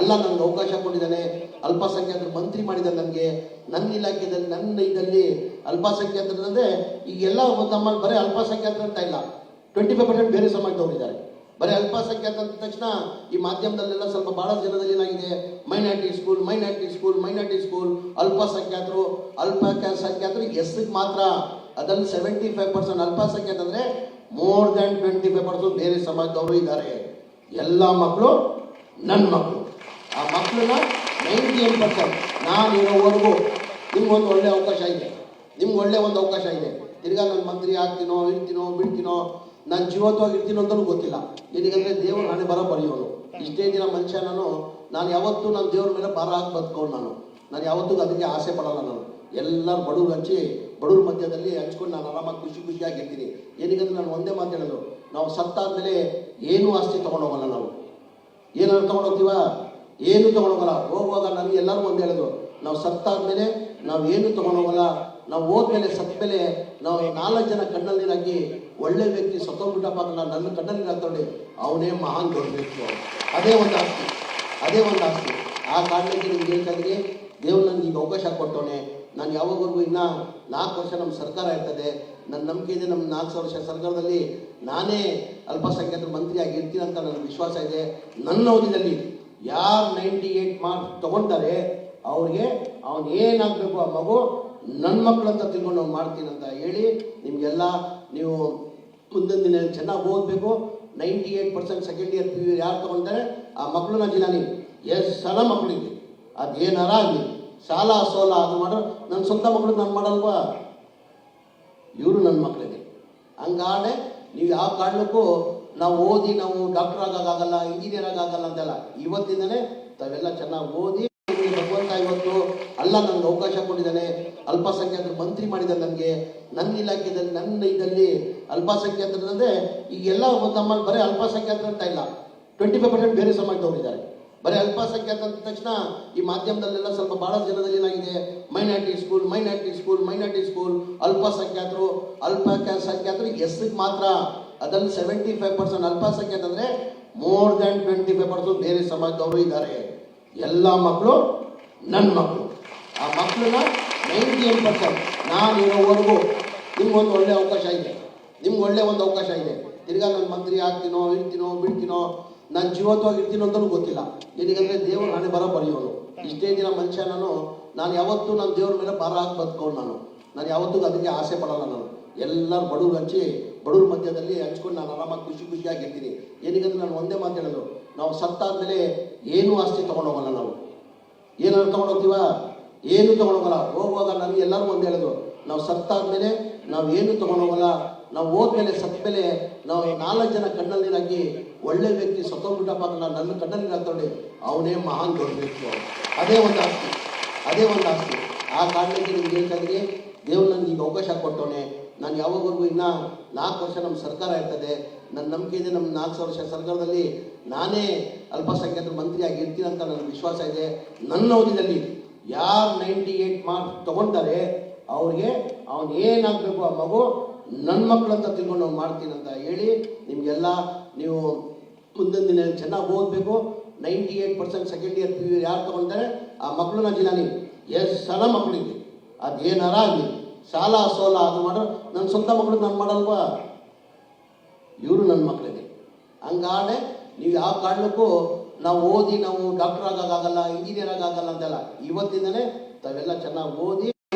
ಅಲ್ಲ ನನಗೆ ಅವಕಾಶ ಕೊಟ್ಟಿದ್ದಾನೆ, ಅಲ್ಪಸಂಖ್ಯಾತರ ಮಂತ್ರಿ ಮಾಡಿದ್ದಾನೆ ನನಗೆ. ನನ್ನ ಇಲಾಖೆಯಲ್ಲಿ ನನ್ನ ಇದರಲ್ಲಿ ಅಲ್ಪಸಂಖ್ಯಾತರಂದರೆ ಈಗೆಲ್ಲ ನಮ್ಮಲ್ಲಿ ಬರೀ ಅಲ್ಪಸಂಖ್ಯಾತರು ಅಂತ ಇಲ್ಲ, 25% ಬೇರೆ ಸಮಾಜದವರು ಇದ್ದಾರೆ. ಬರೀ ಅಲ್ಪಸಂಖ್ಯಾತ ಅಂದ ತಕ್ಷಣ ಈ ಮಾಧ್ಯಮದಲ್ಲೆಲ್ಲ ಸ್ವಲ್ಪ ಭಾಳ ಜನದಲ್ಲಿ ಏನಾಗಿದೆ, ಮೈನಾರಿಟಿ ಸ್ಕೂಲ್, ಅಲ್ಪಸಂಖ್ಯಾತರು ಎಸ್ಗೆ ಮಾತ್ರ. ಅದರಲ್ಲಿ 75% ಅಲ್ಪಸಂಖ್ಯಾತ ಅಂದರೆ ಮೋರ್ ದ್ಯಾನ್ 25% ಬೇರೆ ಸಮಾಜದವರು ಇದ್ದಾರೆ. ಎಲ್ಲ ಮಕ್ಕಳು ನನ್ನ ಮಕ್ಕಳು. ಆ ಮಕ್ಕಳನ್ನ 98% ನಾನು ಇರೋವರೆಗೂ ನಿಮ್ಗೊಂದು ಒಳ್ಳೆ ಅವಕಾಶ ಇದೆ, ಒಂದು ಅವಕಾಶ ಇದೆ. ತಿರ್ಗಾ ನಾನು ಮಂತ್ರಿ ಆಗ್ತೀನೋ ಇರ್ತೀನೋ ಬಿಡ್ತೀನೋ, ನಾನು ಜೀವತ್ವಾಗಿ ಇರ್ತೀನೋ ಅಂತಲೂ ಗೊತ್ತಿಲ್ಲ. ಏನಕ್ಕೆ ದೇವ್ರ ಹಣೆ ಬರ ಬರೆಯೋನು. ಇಷ್ಟೇ ದಿನ ಮನುಷ್ಯ ನಾನು ಯಾವತ್ತೂ ನನ್ನ ದೇವ್ರ ಮೇಲೆ ಭಾರ ಹಾಕಿ ಬದುಕೊಂಡು ನಾನು ಯಾವತ್ತೂ ಅದಕ್ಕೆ ಆಸೆ ಪಡಲ್ಲ. ನಾನು ಎಲ್ಲರೂ ಬಡವ್ರ ಮಧ್ಯದಲ್ಲಿ ಹಂಚ್ಕೊಂಡು ನಾನು ಆರಾಮಾಗಿ ಖುಷಿಯಾಗಿರ್ತೀನಿ. ಏನಕ್ಕೆ ನಾನು ಒಂದೇ ಮಾತು ಹೇಳೋದು, ನಾವು ಸತ್ತಾದ್ಮೇಲೆ ಏನೂ ಆಸ್ತಿ ತೊಗೊಂಡೋಗಲ್ಲ. ನಾವು ಏನಾದ್ರು ತೊಗೊಂಡೋಗ್ತೀವ? ಏನು ತೊಗೊಂಡೋಗಲ್ಲ. ಹೋಗುವಾಗ ನನಗೆ ಎಲ್ಲರೂ ಒಂದೇ ಹೇಳೋದು, ನಾವು ಸತ್ತಾದ್ಮೇಲೆ ನಾವು ಏನು ತೊಗೊಂಡೋಗಲ್ಲ. ನಾವು ಹೋದ್ಮೇಲೆ ಸತ್ತ ಮೇಲೆ ನಾವು 4 ಜನ ಕಣ್ಣಲ್ಲಿ ಹಾಕಿ ಒಳ್ಳೆ ವ್ಯಕ್ತಿ ಸತ್ತೋಗ್ಬಿಟ್ಟಪ್ಪ ನನ್ನ ಕಣ್ಣಲ್ಲಿ ಹಾಕ್ತೊಂಡು ಅವನೇ ಮಹಾನ್ ದೊಡ್ಡ ವ್ಯಕ್ತಿ. ಅದೇ ಒಂದು ಆಸ್ತಿ. ಆ ಕಾರಣಕ್ಕೆ ನಿಮ್ಗೆ ಹೇಳ್ತಾ ಇದ್ದೀನಿ, ದೇವ್ರು ನನಗೆ ಈಗ ಅವಕಾಶ ಕೊಟ್ಟವನೆ. ನಾನು ಯಾವಾಗವರೆಗೂ ಇನ್ನೂ 4 ವರ್ಷ ನಮ್ಮ ಸರ್ಕಾರ ಇರ್ತದೆ. ನನ್ನ ನಂಬಿಕೆ ಇದೆ, ನಮ್ಮ 4 ವರ್ಷ ಸರ್ಕಾರದಲ್ಲಿ ನಾನೇ ಅಲ್ಪಸಂಖ್ಯಾತರ ಮಂತ್ರಿ ಆಗಿರ್ತೀನಿ ಅಂತ ನನಗೆ ವಿಶ್ವಾಸ ಇದೆ. ನನ್ನ ಅವಧಿಯಲ್ಲಿ ಯಾರು 98 ಮಾರ್ಕ್ಸ್ ತೊಗೊಳ್ತಾರೆ ಅವ್ರಿಗೆ ಅವನು ಏನಾಗಬೇಕು, ಆ ಮಗು ನನ್ನ ಮಕ್ಕಳಂತ ತಿಳ್ಕೊಂಡು ನಾವು ಮಾಡ್ತೀನಿ ಅಂತ ಹೇಳಿ ನಿಮಗೆಲ್ಲ ನೀವು ಮುಂದಿನ ದಿನ ಚೆನ್ನಾಗಿ ಓದಬೇಕು. 98% ಸೆಕೆಂಡ್ ಇಯರ್ PU ಯಾರು ತೊಗೊಳ್ತಾರೆ ಆ ಮಕ್ಕಳನ್ನ ಜಿಲ್ಲಾನಿ ಎಷ್ಟು ಸಲ ಮಕ್ಕಳಿಗೆ ಅದೇನಾರ ಆಗಲಿ, ಸಾಲ ಸೋಲ ಅದು ಮಾಡೋ ನನ್ನ ಸ್ವಂತ ಮಕ್ಕಳು ನಾನು ಮಾಡಲ್ವಾ? ಇವರು ನನ್ನ ಮಕ್ಕಳಿಗೆ. ಹಂಗಾಡೆ ನೀವು ಯಾವ ಕಾರಣಕ್ಕೂ ನಾವು ಓದಿ ನಾವು ಡಾಕ್ಟರ್ ಆಗೋಕ್ಕಾಗಲ್ಲ, ಇಂಜಿನಿಯರ್ ಆಗೋಕ್ಕಾಗಲ್ಲ ಅಂತೆಲ್ಲ. ಇವತ್ತಿಂದನೇ ತಾವೆಲ್ಲ ಚೆನ್ನಾಗಿ ಓದಿ ಭಗವಂತ ಇವತ್ತು ಅಲ್ಲ ನನಗೆ ಅವಕಾಶ ಕೊಟ್ಟಿದ್ದಾನೆ, ಅಲ್ಪಸಂಖ್ಯಾತರ ಮಂತ್ರಿ ಮಾಡಿದ್ದಾನೆ ನನಗೆ. ನನ್ನ ಇಲಾಖೆಯಲ್ಲಿ ನನ್ನ ಇದರಲ್ಲಿ ಅಲ್ಪಸಂಖ್ಯಾತರಂದರೆ ಈಗೆಲ್ಲ ನಮ್ಮಲ್ಲಿ ಬರೀ ಅಲ್ಪಸಂಖ್ಯಾತರು ಅಂತ ಇಲ್ಲ, 25% ಬೇರೆ ಸಮಾಜದವರು ಇದ್ದಾರೆ. ಬರೀ ಅಲ್ಪಸಂಖ್ಯಾತ ಅಂದ ತಕ್ಷಣ ಈ ಮಾಧ್ಯಮದಲ್ಲೆಲ್ಲ ಸ್ವಲ್ಪ ಭಾಳ ಜನದಲ್ಲಿ ಏನಾಗಿದೆ, ಮೈನಾರಿಟಿ ಸ್ಕೂಲ್, ಅಲ್ಪಸಂಖ್ಯಾತರು ಎಸ್ಗೆ ಮಾತ್ರ. ಅದರಲ್ಲಿ 75% ಅಲ್ಪಸಂಖ್ಯಾತ ಅಂದರೆ ಮೋರ್ ದ್ಯಾನ್ 25% ಬೇರೆ ಸಮಾಜದವರು ಇದ್ದಾರೆ. ಎಲ್ಲ ಮಕ್ಕಳು ನನ್ನ ಮಕ್ಕಳು. ಆ ಮಕ್ಕಳನ್ನ 98% ನಾನು ಇರೋವರೆಗೂ ನಿಮ್ಗೊಂದು ಒಳ್ಳೆ ಅವಕಾಶ ಇದೆ. ತಿರ್ಗಾ ನಾನು ಮಂತ್ರಿ ಆಗ್ತೀನೋ ಇರ್ತೀನೋ ಬಿಡ್ತೀನೋ, ನಾನು ಜೀವತ್ವಾಗಿ ಇರ್ತೀನೋ ಅಂತಲೂ ಗೊತ್ತಿಲ್ಲ. ಏನಕ್ಕೆ ದೇವ್ರ ಹಣೆ ಬರ ಬರೆಯೋನು. ಇಷ್ಟೇ ದಿನ ಮನುಷ್ಯ ನಾನು ಯಾವತ್ತೂ ನನ್ನ ದೇವ್ರ ಮೇಲೆ ಭಾರ ಹಾಕಿ ಬದುಕೊಂಡು ನಾನು ಯಾವತ್ತೂ ಅದಕ್ಕೆ ಆಸೆ ಪಡಲ್ಲ. ನಾನು ಎಲ್ಲರೂ ಬಡವ್ರ ಮಧ್ಯದಲ್ಲಿ ಹಂಚ್ಕೊಂಡು ನಾನು ಆರಾಮಾಗಿ ಖುಷಿಯಾಗಿರ್ತೀನಿ. ಏನಕ್ಕೆ ನಾನು ಒಂದೇ ಮಾತು ಹೇಳೋದು, ನಾವು ಸತ್ತಾದ್ಮೇಲೆ ಏನೂ ಆಸ್ತಿ ತೊಗೊಂಡೋಗಲ್ಲ. ನಾವು ಏನಾದ್ರು ತೊಗೊಂಡೋಗ್ತೀವ? ಏನು ತೊಗೊಂಡೋಗಲ್ಲ. ಹೋಗುವಾಗ ನನಗೆ ಎಲ್ಲರೂ ಒಂದೇ ಹೇಳೋದು, ನಾವು ಸತ್ತಾದ್ಮೇಲೆ ನಾವು ಏನು ತೊಗೊಂಡೋಗಲ್ಲ. ನಾವು ಹೋದ್ಮೇಲೆ ಸತ್ತ ಮೇಲೆ ನಾವು 4 ಜನ ಕಣ್ಣಲ್ಲಿ ಹಾಕಿ ಒಳ್ಳೆ ವ್ಯಕ್ತಿ ಸತ್ತೋಗ್ಬಿಟ್ಟಪ್ಪ ನನ್ನ ಕಣ್ಣಲ್ಲಿ ಹಾಕ್ತೊಂಡು ಅವನೇ ಮಹಾನ್ ದೊಡ್ಡ ವ್ಯಕ್ತಿ. ಅದೇ ಒಂದು ಆಸ್ತಿ. ಆ ಕಾರಣಕ್ಕೆ ನಿಮ್ಗೆ ಹೇಳ್ತಾ ಇದ್ದೀನಿ, ದೇವ್ರು ನನಗೆ ಈಗ ಅವಕಾಶ ಕೊಟ್ಟವನೆ. ನಾನು ಯಾವಾಗವರೆಗೂ ಇನ್ನೂ 4 ವರ್ಷ ನಮ್ಮ ಸರ್ಕಾರ ಇರ್ತದೆ. ನನ್ನ ನಂಬಿಕೆ ಇದೆ, ನಮ್ಮ 4 ವರ್ಷ ಸರ್ಕಾರದಲ್ಲಿ ನಾನೇ ಅಲ್ಪಸಂಖ್ಯಾತರ ಮಂತ್ರಿ ಆಗಿರ್ತೀನಿ ಅಂತ ನನಗೆ ವಿಶ್ವಾಸ ಇದೆ. ನನ್ನ ಅವಧಿಯಲ್ಲಿ ಯಾರು 98 ಮಾರ್ಕ್ಸ್ ತೊಗೊಳ್ತಾರೆ ಅವ್ರಿಗೆ ಅವನು ಏನಾಗಬೇಕು, ಆ ಮಗು ನನ್ನ ಮಕ್ಕಳಂತ ತಿಳ್ಕೊಂಡು ನಾವು ಮಾಡ್ತೀನಿ ಅಂತ ಹೇಳಿ ನಿಮಗೆಲ್ಲ ನೀವು ಮುಂದಿನ ದಿನ ಚೆನ್ನಾಗಿ ಓದಬೇಕು. 98% ಸೆಕೆಂಡ್ ಇಯರ್ PU ಯಾರು ತೊಗೊಳ್ತಾರೆ ಆ ಮಕ್ಕಳನ್ನ ಜಿಲ್ಲಾನಿ ಎಷ್ಟು ಸಲ ಮಕ್ಕಳಿಗೆ ಅದೇನಾರ ಆಗಲಿ, ಸಾಲ ಸೋಲ ಅದು ಮಾಡೋ ನನ್ನ ಸ್ವಂತ ಮಕ್ಕಳು ನಾನು ಮಾಡಲ್ವಾ? ಇವರು ನನ್ನ ಮಕ್ಕಳಿಗೆ. ಹಂಗಾಡೆ ನೀವು ಯಾವ ಕಾರಣಕ್ಕೂ ನಾವು ಓದಿ ನಾವು ಡಾಕ್ಟರ್ ಆಗೋಕ್ಕಾಗಲ್ಲ, ಇಂಜಿನಿಯರ್ ಆಗೋಕ್ಕಾಗಲ್ಲ ಅಂತೆಲ್ಲ. ಇವತ್ತಿಂದನೇ ತಾವೆಲ್ಲ ಚೆನ್ನಾಗಿ ಓದಿ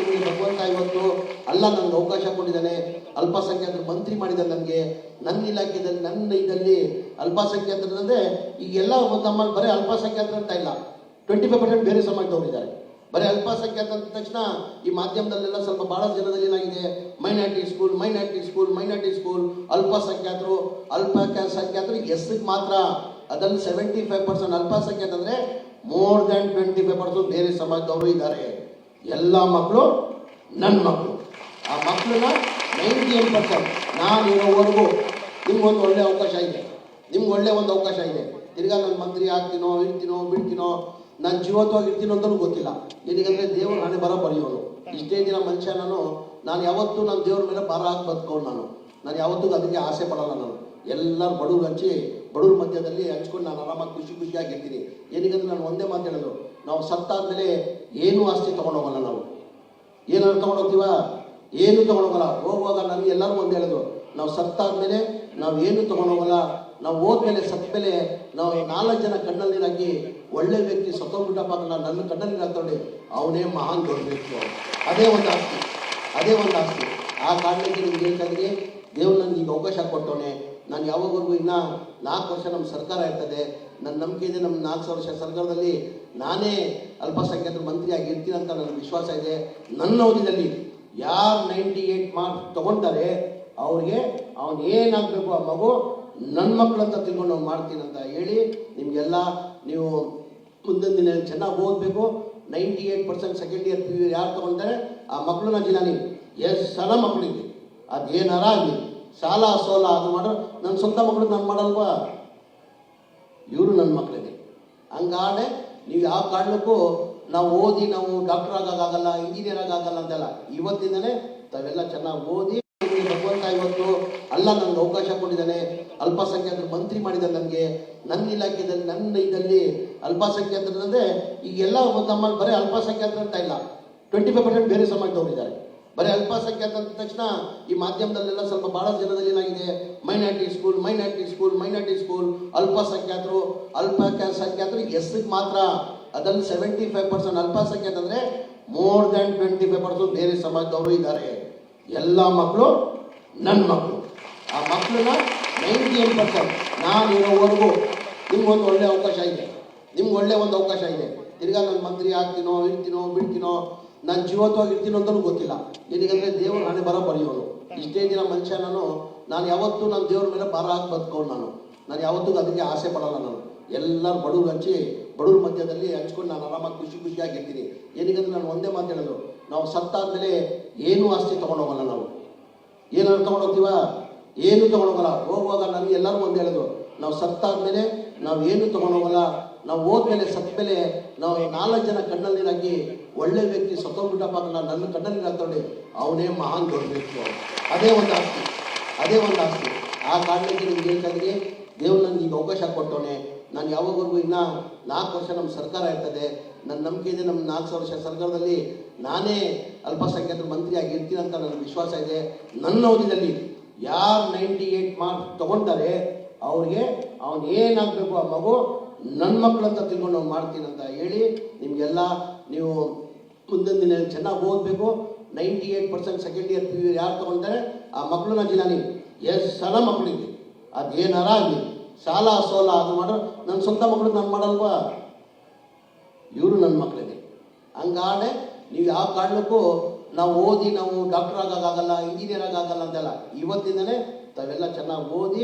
ಭಗವಂತ ಇವತ್ತು ಅಲ್ಲ ನನಗೆ ಅವಕಾಶ ಕೊಟ್ಟಿದ್ದಾನೆ, ಅಲ್ಪಸಂಖ್ಯಾತರ ಮಂತ್ರಿ ಮಾಡಿದ್ದಾನೆ ನನಗೆ. ನನ್ನ ಇಲಾಖೆಯಲ್ಲಿ ನನ್ನ ಇದರಲ್ಲಿ ಅಲ್ಪಸಂಖ್ಯಾತರಂದರೆ ಈಗೆಲ್ಲ ನಮ್ಮಲ್ಲಿ ಬರೀ ಅಲ್ಪಸಂಖ್ಯಾತರು ಅಂತ ಇಲ್ಲ, 25% ಬೇರೆ ಸಮಾಜದವರು ಇದ್ದಾರೆ. ಬರೀ ಅಲ್ಪಸಂಖ್ಯಾತ ಅಂದ ತಕ್ಷಣ ಈ ಮಾಧ್ಯಮದಲ್ಲೆಲ್ಲ ಸ್ವಲ್ಪ ಭಾಳ ಜನದಲ್ಲಿ ಏನಾಗಿದೆ, ಮೈನಾರಿಟಿ ಸ್ಕೂಲ್, ಅಲ್ಪಸಂಖ್ಯಾತರು ಎಸ್ಗೆ ಮಾತ್ರ. ಅದರಲ್ಲಿ 75% ಅಲ್ಪಸಂಖ್ಯಾತ ಅಂದರೆ ಮೋರ್ ದ್ಯಾನ್ 25% ಬೇರೆ ಸಮಾಜದವರು ಇದ್ದಾರೆ. ಎಲ್ಲ ಮಕ್ಕಳು ನನ್ನ ಮಕ್ಕಳು. ಆ ಮಕ್ಕಳನ್ನ 98% ನಾನು ಇರೋವರೆಗೂ ನಿಮ್ಗೊಂದು ಒಳ್ಳೆ ಅವಕಾಶ ಇದೆ. ತಿರ್ಗಾ ನಾನು ಮಂತ್ರಿ ಆಗ್ತೀನೋ ಇರ್ತೀನೋ ಬಿಡ್ತೀನೋ, ನಾನು ಜೀವತ್ವಾಗಿ ಇರ್ತೀನೋ ಅಂತಲೂ ಗೊತ್ತಿಲ್ಲ. ಏನಕ್ಕೆ ದೇವ್ರ ಹಣೆ ಬರ ಬರೆಯೋನು. ಇಷ್ಟೇ ದಿನ ಮನುಷ್ಯ ನಾನು ಯಾವತ್ತೂ ನನ್ನ ದೇವ್ರ ಮೇಲೆ ಭಾರ ಹಾಕಿ ಬದುಕೊಂಡು ನಾನು ಯಾವತ್ತೂ ಅದಕ್ಕೆ ಆಸೆ ಪಡಲ್ಲ. ನಾನು ಎಲ್ಲರೂ ಬಡವ್ರ ಮಧ್ಯದಲ್ಲಿ ಹಂಚ್ಕೊಂಡು ನಾನು ಆರಾಮಾಗಿ ಖುಷಿಯಾಗಿರ್ತೀನಿ. ಏನಕ್ಕಂದ್ರೆ ನಾನು ಒಂದೇ ಮಾತು ಹೇಳೋದು, ನಾವು ಸತ್ತಾದ್ಮೇಲೆ ಏನೂ ಆಸ್ತಿ ತೊಗೊಂಡೋಗಲ್ಲ. ನಾವು ಏನಾದ್ರು ತೊಗೊಂಡೋಗ್ತೀವ? ಏನು ತೊಗೊಂಡೋಗಲ್ಲ. ಹೋಗುವಾಗ ನನಗೆ ಎಲ್ಲರೂ ಒಂದೇ ಹೇಳೋದು, ನಾವು ಸತ್ತಾದ್ಮೇಲೆ ನಾವು ಏನು ತೊಗೊಂಡೋಗಲ್ಲ. ನಾವು ಹೋದ್ಮೇಲೆ ಸತ್ತ ಮೇಲೆ ನಾವು 4 ಜನ ಕಣ್ಣಲ್ಲಿ ಹಾಕಿ ಒಳ್ಳೆ ವ್ಯಕ್ತಿ ಸತ್ತೋಗ್ಬಿಟ್ಟಪ್ಪ ನಾನು ನನ್ನ ಕಣ್ಣಲ್ಲಿ ಹಾಕ್ಕೊಂಡೆ ಅವನೇ ಮಹಾನ್ ದೊಡ್ಡ ವ್ಯಕ್ತಿ. ಅದೇ ಒಂದು ಆಸ್ತಿ, ಅದೇ ಒಂದು ಆಸ್ತಿ. ಆ ಕಾರಣಕ್ಕೆ ನಿಮ್ಗೆ ಹೇಳ್ತಾ ಇದ್ದೀನಿ, ದೇವ್ರು ನನಗೆ ಈಗ ಅವಕಾಶ ಕೊಟ್ಟವನೆ. ನಾನು ಯಾವಾಗವರೆಗೂ ಇನ್ನೂ 4 ವರ್ಷ ನಮ್ಮ ಸರ್ಕಾರ ಇರ್ತದೆ. ನನ್ನ ನಂಬಿಕೆ ಇದೆ, ನಮ್ಮ 4 ವರ್ಷ ಸರ್ಕಾರದಲ್ಲಿ ನಾನೇ ಅಲ್ಪಸಂಖ್ಯಾತರ ಮಂತ್ರಿಯಾಗಿ ಇರ್ತೀನಿ ಅಂತ ನನಗೆ ವಿಶ್ವಾಸ ಇದೆ. ನನ್ನ ಅವಧಿಯಲ್ಲಿ ಯಾರು 98 ಮಾರ್ಕ್ಸ್ ತೊಗೊಳ್ತಾರೆ ಅವ್ರಿಗೆ ಅವನು ಏನಾಗಬೇಕು ಆ ಮಗು ನನ್ನ ಮಕ್ಕಳು ಅಂತ ತಿಳ್ಕೊಂಡು ಅವ್ನು ಮಾಡ್ತೀನಿ ಅಂತ ಹೇಳಿ ನಿಮಗೆಲ್ಲ ನೀವು ಮುಂದಿನ ದಿನ ಚೆನ್ನಾಗಿ ಓದಬೇಕು. 98% ಸೆಕೆಂಡ್ ಇಯರ್ PU ಯಾರು ತೊಗೊಳ್ತಾರೆ ಆ ಮಕ್ಕಳನ್ನ ಜಿಲ್ಲಾನಿ ಎಷ್ಟು ಸಲ ಮಕ್ಕಳಿಗೆ ಅದೇನಾರ ಆಗಲಿ ಸಾಲ ಸೋಲ ಅದು ಮಾಡೋ ನನ್ನ ಸ್ವಂತ ಮಕ್ಕಳು ನಾನು ಮಾಡಲ್ವಾ? ಇವರು ನನ್ನ ಮಕ್ಕಳಿಗೆ. ಹಂಗಾಡೆ ನೀವು ಯಾವ ಕಾರಣಕ್ಕೂ ನಾವು ಓದಿ ನಾವು ಡಾಕ್ಟರ್ ಆಗೋಕ್ಕಾಗಲ್ಲ, ಇಂಜಿನಿಯರ್ ಆಗೋಕ್ಕಾಗಲ್ಲ ಅಂತೆಲ್ಲ. ಇವತ್ತಿಂದನೇ ತಾವೆಲ್ಲ ಚೆನ್ನಾಗಿ ಓದಿ ಭಗವಂತ ಇವತ್ತು ಅಲ್ಲ ನನಗೆ ಅವಕಾಶ ಕೊಟ್ಟಿದ್ದಾನೆ. ಅಲ್ಪಸಂಖ್ಯಾತರ ಮಂತ್ರಿ ಮಾಡಿದ್ದಾನೆ ನನಗೆ. ನನ್ನ ಇಲಾಖೆಯಲ್ಲಿ ನನ್ನ ಇದರಲ್ಲಿ ಅಲ್ಪಸಂಖ್ಯಾತರಂದರೆ ಈಗೆಲ್ಲ ನಮ್ಮಲ್ಲಿ ಬರೀ ಅಲ್ಪಸಂಖ್ಯಾತರು ಅಂತ ಇಲ್ಲ, 25% ಬೇರೆ ಸಮಾಜದವರು ಇದ್ದಾರೆ. ಬರೀ ಅಲ್ಪಸಂಖ್ಯಾತ ಅಂದ ತಕ್ಷಣ ಈ ಮಾಧ್ಯಮದಲ್ಲೆಲ್ಲ ಸ್ವಲ್ಪ ಭಾಳ ಜನದಲ್ಲಿ ಏನಾಗಿದೆ, ಮೈನಾರಿಟಿ ಸ್ಕೂಲ್ ಅಲ್ಪಸಂಖ್ಯಾತರು ಎಸ್ಸಿಗೆ ಮಾತ್ರ. ಅದರಲ್ಲಿ 75% ಅಲ್ಪಸಂಖ್ಯಾತ ಅಂದರೆ ಮೋರ್ ದ್ಯಾನ್ 25% ಬೇರೆ ಸಮಾಜದವರು ಇದ್ದಾರೆ. ಎಲ್ಲ ಮಕ್ಕಳು ನನ್ನ ಮಕ್ಕಳು. ಆ ಮಕ್ಕಳನ್ನ 98% ನಾನು ಇರೋವರೆಗೂ ನಿಮ್ಗೊಂದು ಒಳ್ಳೆ ಅವಕಾಶ ಇದೆ, ನಿಮ್ಗೆ ಒಳ್ಳೆ ಒಂದು ಅವಕಾಶ ಇದೆ. ತಿರ್ಗಾ ನಾನು ಮಂತ್ರಿ ಆಗ್ತೀನೋ ಇರ್ತೀನೋ ಬಿಡ್ತೀನೋ, ನಾನು ಜೀವತ್ವಾಗಿ ಇರ್ತೀನೋ ಅಂತಲೂ ಗೊತ್ತಿಲ್ಲ. ನಿನಗಂದರೆ ದೇವ್ರ ಹಣೆ ಬರ ಬರೆಯೋನು. ಇಷ್ಟೇ ದಿನ ಮನುಷ್ಯ ನಾನು ಯಾವತ್ತೂ ನನ್ನ ದೇವ್ರ ಮೇಲೆ ಭಾರ ಹಾಕಿ ಬದುಕೋನು. ನಾನು ಯಾವತ್ತೂ ಅದಕ್ಕೆ ಆಸೆ ಪಡಲ್ಲ. ನಾನು ಎಲ್ಲರೂ ಬಡವ್ರ ಮಧ್ಯದಲ್ಲಿ ಹಂಚ್ಕೊಂಡು ನಾನು ಆರಾಮಾಗಿ ಖುಷಿಯಾಗಿರ್ತೀನಿ. ಏನಕ್ಕಂದ್ರೆ ನಾನು ಒಂದೇ ಮಾತು ಹೇಳೋದು, ನಾವು ಸತ್ತಾದ್ಮೇಲೆ ಏನೂ ಆಸ್ತಿ ತೊಗೊಂಡೋಗಲ್ಲ. ನಾವು ಏನಾದ್ರು ತೊಗೊಂಡೋಗ್ತೀವ? ಏನು ತೊಗೊಂಡೋಗಲ್ಲ. ಹೋಗುವಾಗ ನನಗೆ ಎಲ್ಲರೂ ಒಂದೇ ಹೇಳೋದು, ನಾವು ಸತ್ತಾದ್ಮೇಲೆ ನಾವು ಏನು ತೊಗೊಂಡೋಗಲ್ಲ. ನಾವು ಹೋದ್ಮೇಲೆ ಸತ್ತ ಮೇಲೆ ನಾವು 4 ಜನ ಕಣ್ಣಲ್ಲಿ ಹಾಕಿ ಒಳ್ಳೆ ವ್ಯಕ್ತಿ ಸತ್ತೋಗ್ಬಿಟ್ಟಪ್ಪ ನಾನು ನನ್ನ ಕಣ್ಣಲ್ಲಿ ಹಾಕ್ಕೊಂಡೆ ಅವನೇ ಮಹಾನ್ ದೊಡ್ಡ ವ್ಯಕ್ತಿ. ಅದೇ ಒಂದು ಆಸ್ತಿ, ಅದೇ ಒಂದು ಆಸ್ತಿ. ಆ ಕಾರಣಕ್ಕೆ ನಿಮ್ಗೆ ಹೇಳ್ತಾ ಇದ್ದೀನಿ, ದೇವ್ರು ನನಗೆ ಈಗ ಅವಕಾಶ ಕೊಟ್ಟವನೆ. ನಾನು ಯಾವಾಗವರೆಗೂ ಇನ್ನೂ 4 ವರ್ಷ ನಮ್ಮ ಸರ್ಕಾರ ಇರ್ತದೆ. ನನ್ನ ನಂಬಿಕೆ ಇದೆ, ನಮ್ಮ 4 ವರ್ಷ ಸರ್ಕಾರದಲ್ಲಿ ನಾನೇ ಅಲ್ಪಸಂಖ್ಯಾತರ ಮಂತ್ರಿಯಾಗಿ ಇರ್ತೀನಿ ಅಂತ ನನಗೆ ವಿಶ್ವಾಸ ಇದೆ. ನನ್ನ ಅವಧಿಯಲ್ಲಿ ಯಾರು 98 ಮಾರ್ಕ್ಸ್ ತೊಗೊಳ್ತಾರೆ ಅವ್ರಿಗೆ ಅವನು ಏನಾಗಬೇಕು ಆ ಮಗು ನನ್ನ ಮಕ್ಕಳು ಅಂತ ತಿಳ್ಕೊಂಡು ಅವ್ನು ಮಾಡ್ತೀನಿ ಅಂತ ಹೇಳಿ ನಿಮಗೆಲ್ಲ ನೀವು ಮುಂದಿನ ದಿನ ಚೆನ್ನಾಗಿ ಓದಬೇಕು. 98% ಸೆಕೆಂಡ್ ಇಯರ್ PU ಯಾರು ತೊಗೊಳ್ತಾರೆ ಆ ಮಕ್ಕಳನ್ನ ಜಿಲ್ಲಾನಿ ಎಷ್ಟು ಸಲ ಮಕ್ಕಳಿಗೆ ಅದೇನಾರ ಆಗಲಿ ಸಾಲ ಸೋಲ ಅದು ಮಾಡೋ ನನ್ನ ಸ್ವಂತ ಮಕ್ಕಳು ನಾನು ಮಾಡಲ್ವಾ? ಇವರು ನನ್ನ ಮಕ್ಕಳಿಗೆ. ಹಂಗಾಡೆ ನೀವು ಯಾವ ಕಾರಣಕ್ಕೂ ನಾವು ಓದಿ ನಾವು ಡಾಕ್ಟರ್ ಆಗೋಕ್ಕಾಗಲ್ಲ, ಇಂಜಿನಿಯರ್ ಆಗೋಕ್ಕಾಗಲ್ಲ ಅಂತೆಲ್ಲ. ಇವತ್ತಿಂದನೇ ತಾವೆಲ್ಲ ಚೆನ್ನಾಗಿ ಓದಿ